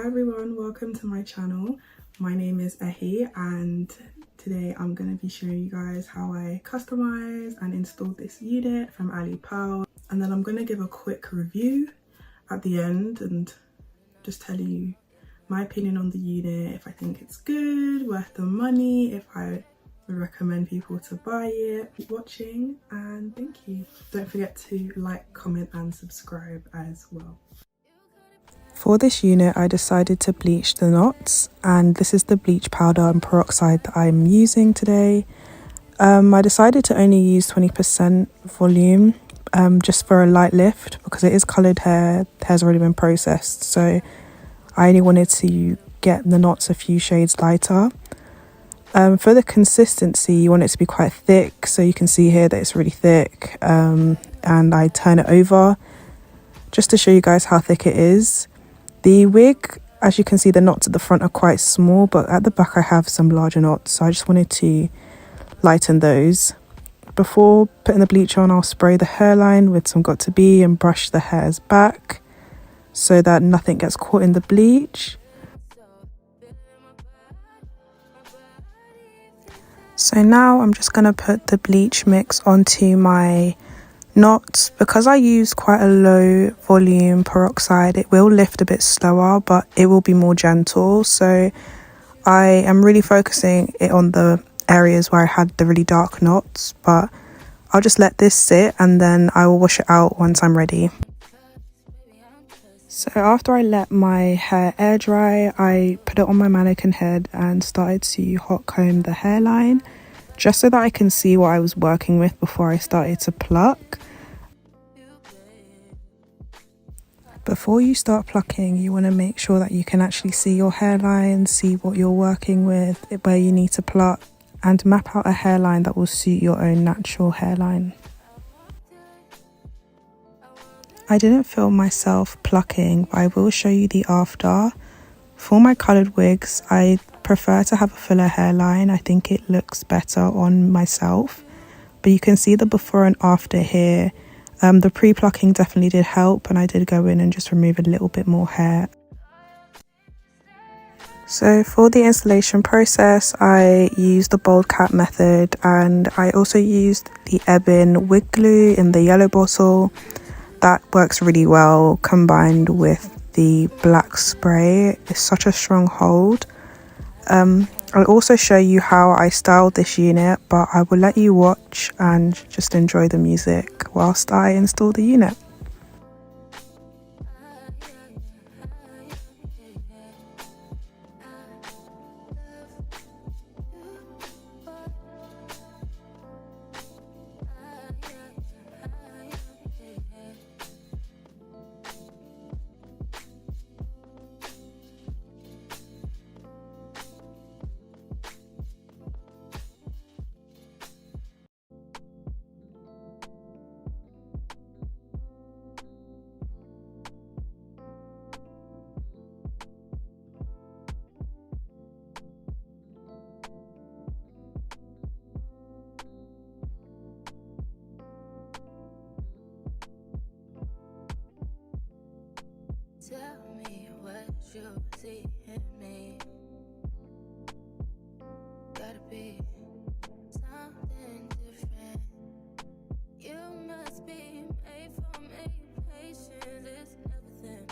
Hi everyone, welcome to my channel. My name is Ehi and today I'm going to be showing you guys how I customize and installed this unit from Ali Pearl, and then I'm going to give a quick review at the end and just tell you my opinion on the unit, if I think it's good, worth the money, if I would recommend people to buy it. Keep watching and thank you. Don't forget to like, comment and subscribe as well. For this unit, I decided to bleach the knots, and this is the bleach powder and peroxide that I'm using today. I decided to only use 20% volume just for a light lift because it is coloured hair, the hair's already been processed, so I only wanted to get the knots a few shades lighter. For the consistency, you want it to be quite thick, so you can see here that it's really thick, and I turn it over just to show you guys how thick it is. The wig, as you can see, the knots at the front are quite small, but at the back I have some larger knots, so I just wanted to lighten those. Before putting the bleach on, I'll spray the hairline with some Got To Be and brush the hairs back so that nothing gets caught in the bleach. So now I'm just going to put the bleach mix onto my knots. Because I use quite a low volume peroxide, it will lift a bit slower, but it will be more gentle. So I am really focusing it on the areas where I had the really dark knots, but I'll just let this sit and then I will wash it out once I'm ready. So after I let my hair air dry, I put it on my mannequin head and started to hot comb the hairline just so that I can see what I was working with before I started to pluck. Before you start plucking, you want to make sure that you can actually see your hairline, see what you're working with, where you need to pluck, and map out a hairline that will suit your own natural hairline. I didn't film myself plucking, but I will show you the after. For my coloured wigs, I prefer to have a fuller hairline. I think it looks better on myself. But you can see the before and after here. The pre-plucking definitely did help, and I did go in and just remove a little bit more hair. So for the installation process, I used the bold cap method, and I also used the Ebin wig glue in the yellow bottle. That works really well combined with the black spray. It's such a strong hold. I'll also show you how I styled this unit, but I will let you watch and just enjoy the music whilst I install the unit. Tell me what you see in me. Gotta be something different. You must be made for me. Patience is everything.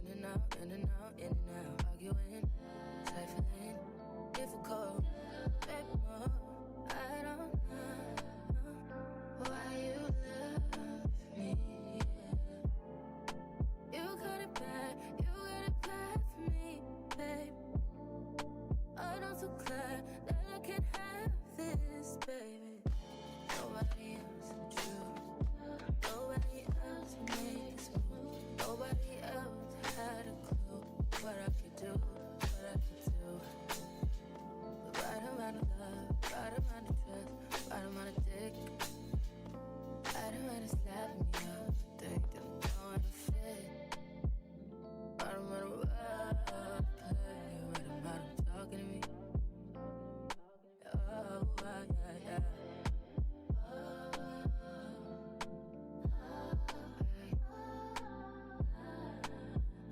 In and out, in and out, in and out. Arguing, trifling, difficult. Baby, more. I don't know why you love me. You got it bad for me, babe. Oh, I'm so glad that I can have this, baby. Nobody else but you. Nobody else made this move. Nobody else had a clue what I could do, what I could do. The right amount of love, right amount of trust, right amount of dick, right amount of slapping me up. They don't know how to fit. Right amount of love, right amount of talking to me. Oh, yeah.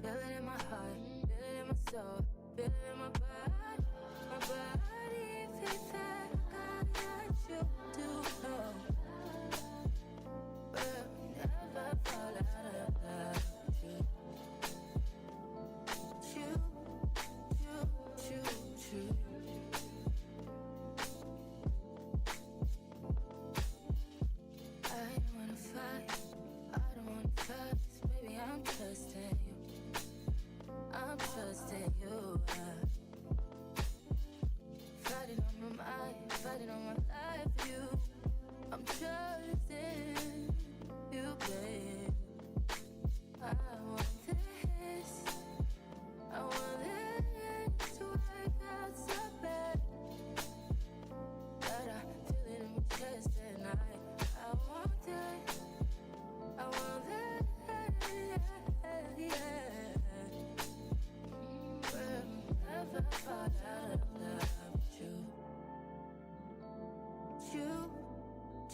Feeling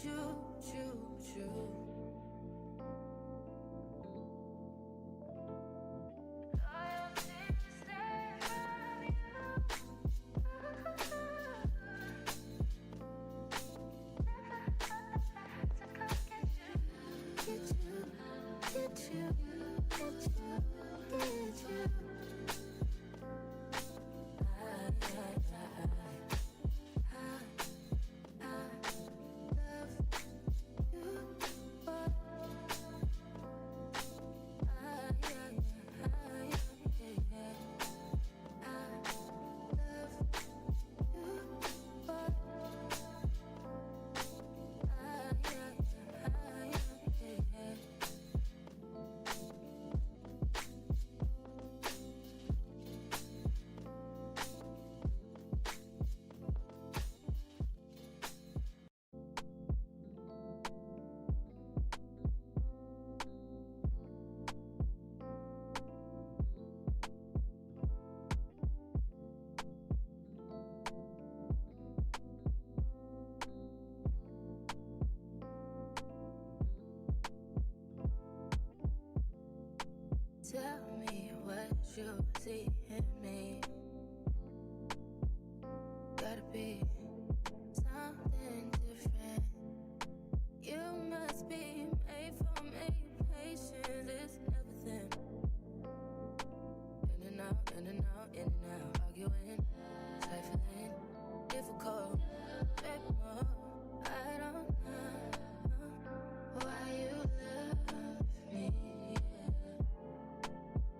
choo, choo, choo. Tell me what you see in me. Gotta be something different. You must be made for me. Patience is everything. In and out, in and out, in and out. Arguing, trifling, difficult. Baby, more. I don't know why you love me.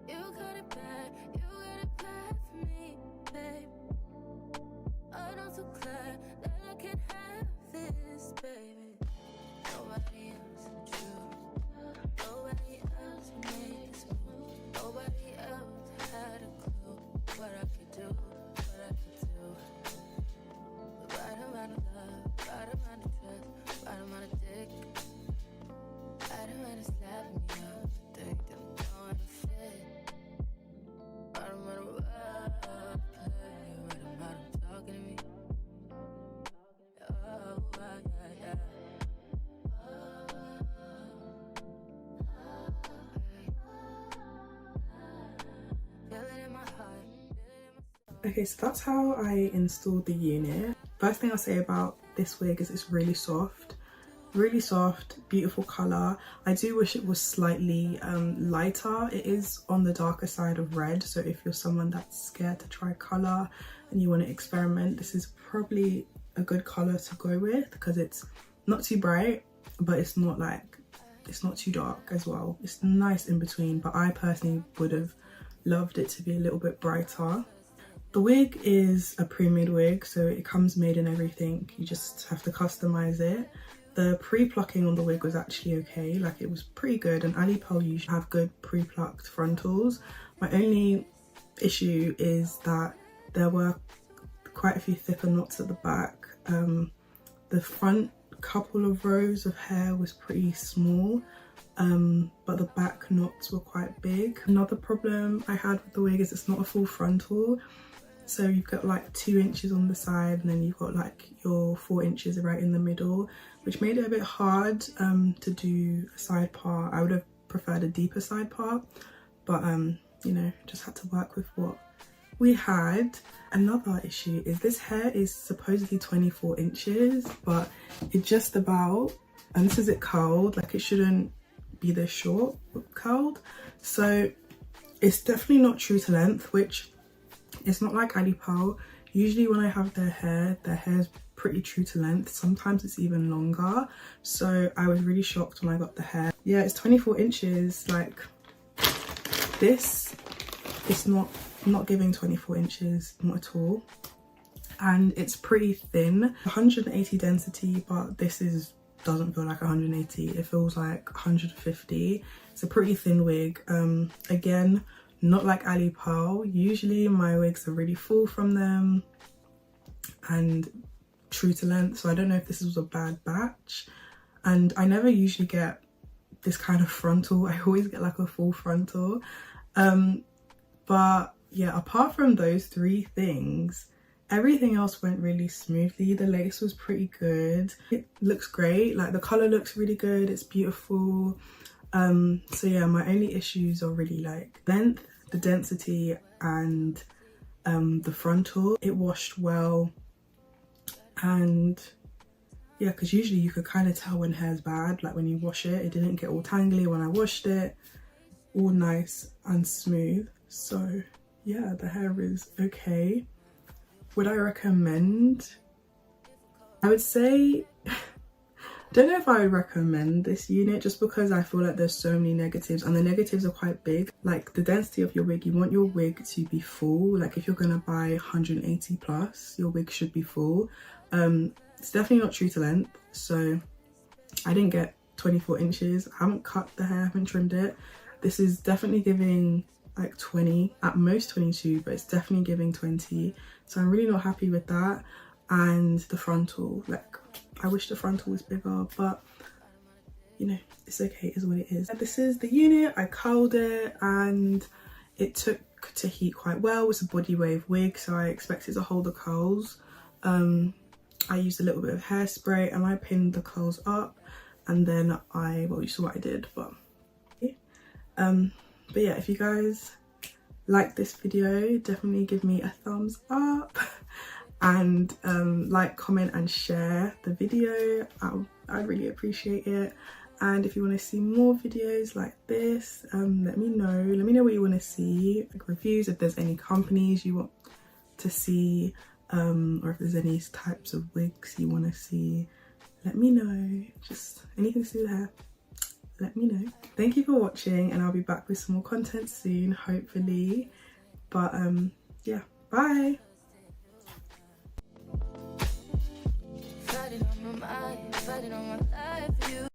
You got it bad for me, babe. I'm not so glad that I can have this, baby. Nobody else, true. Nobody else made this move. Nobody else had a clue what I could do, what I could do. The right amount of love, right amount of trust, right amount of dick. Right amount of slapping me up, think that I'm going to fit. Right amount of play, right amount of talking to me. Oh, yeah. Feel it in my heart. Okay, so that's how I installed the unit. First thing I'll say about this wig is it's really soft, beautiful color. I do wish it was slightly lighter. It is on the darker side of red, so if you're someone that's scared to try color and you want to experiment, this is probably a good color to go with because it's not too bright, but it's not too dark as well. It's nice in between, but I personally would have loved it to be a little bit brighter. The wig is a pre-made wig, so it comes made and everything. You just have to customize it. The pre-plucking on the wig was actually okay, like it was pretty good, and Ali Pearl usually have good pre-plucked frontals. My only issue is that there were quite a few thicker knots at the back. The front couple of rows of hair was pretty small, but the back knots were quite big. Another problem I had with the wig is it's not a full frontal. So you've got like 2 inches on the side, and then you've got like your 4 inches right in the middle, which made it a bit hard to do a side part. I would have preferred a deeper side part, but you know, just had to work with what we had. Another issue is this hair is supposedly 24 inches, but it just about, and this is it curled, like it shouldn't be this short curled. So it's definitely not true to length, which it's not like Ali Pearl. Usually when I have their hair is pretty true to length. Sometimes it's even longer. So I was really shocked when I got the hair. Yeah, it's 24 inches. Like this, it's not giving 24 inches, not at all. And it's pretty thin, 180 density, but this doesn't feel like 180. It feels like 150. It's a pretty thin wig. Again, not like Ali Pearl. Usually my wigs are really full from them and true to length, so I don't know if this was a bad batch. And I never usually get this kind of frontal. I always get like a full frontal. But yeah, apart from those 3 things, Everything else went really smoothly. The lace was pretty good. It looks great, like the color looks really good, it's beautiful. So yeah, my only issues are really like length, the density, and the frontal. It washed well, and yeah, because usually you could kind of tell when hair's bad, like when you wash it. It didn't get all tangly when I washed it, all nice and smooth. So yeah, the hair is okay. Would I recommend? I would say don't know if I would recommend this unit, just because I feel like there's so many negatives, and the negatives are quite big. Like the density of your wig, you want your wig to be full. Like if you're gonna buy 180 plus, your wig should be full. It's definitely not true to length, so I didn't get 24 inches. I haven't cut the hair, I haven't trimmed it. This is definitely giving like 20, at most 22, but it's definitely giving 20, so I'm really not happy with that. And the frontal, like I wish the frontal was bigger, but you know, it's okay, it is what it is. This is the unit. I curled it and it took to heat quite well. It's a body wave wig, so I expect it to hold the curls. I used a little bit of hairspray and I pinned the curls up, and then well, you saw what I did, but yeah, if you guys like this video, definitely give me a thumbs up and like, comment and share the video. I'd really appreciate it. And if you want to see more videos like this, let me know what you want to see, like reviews, if there's any companies you want to see, or if there's any types of wigs you want to see, let me know. Just anything to do with hair, let me know. Thank you for watching, and I'll be back with some more content soon, hopefully. But yeah, bye. Fighting on my mind, fighting on my life, you